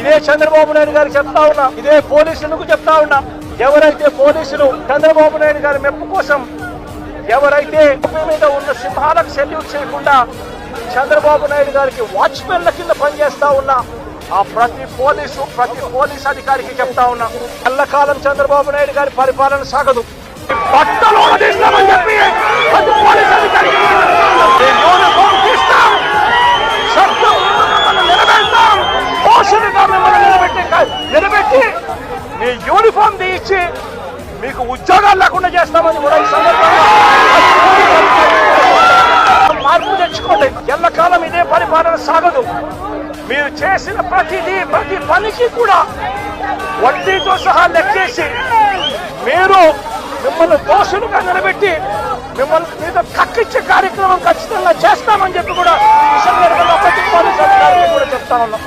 ఇదే చంద్రబాబు నాయుడు గారికి చెప్తా ఉన్నా, ఇదే పోలీసులకు చెప్తా ఉన్నా, ఎవరైతే పోలీసులు చంద్రబాబు నాయుడు గారి మెప్పు కోసం ఎవరైతే మీద ఉన్న సింహాలకు సెల్యూట్ చేయకుండా చంద్రబాబు నాయుడు గారికి వాచ్మెన్ల కింద పనిచేస్తా ఉన్నా ఆ ప్రతి పోలీస్ అధికారికి చెప్తా ఉన్నా, ఎల్లకాలం చంద్రబాబు నాయుడు గారి పరిపాలన సాగదు. బట్టలు వదిలిస్తామని చెప్పి ప్రతి పోలీస్ అధికారికి నిలబెట్టి మీ యూనిఫామ్ తీయించి మీకు ఉద్యోగాలు లేకుండా చేస్తామని కూడా ఈ సందర్భంగా మార్పు తెచ్చుకోండి. ఎల్లకాలం ఇదే పరిపాలన సాగదు. మీరు చేసిన ప్రతి పనికి కూడా వడ్డీతో సహా లెక్కేసి మిమ్మల్ని దోషులుగా నిలబెట్టి మిమ్మల్ని మీద కక్కిచ్చే కార్యక్రమం ఖచ్చితంగా చేస్తామని చెప్పి కూడా ఈ సందర్భంగా ప్రతి పోలీసు అధికారులకు కూడా చెప్తా ఉన్నాం.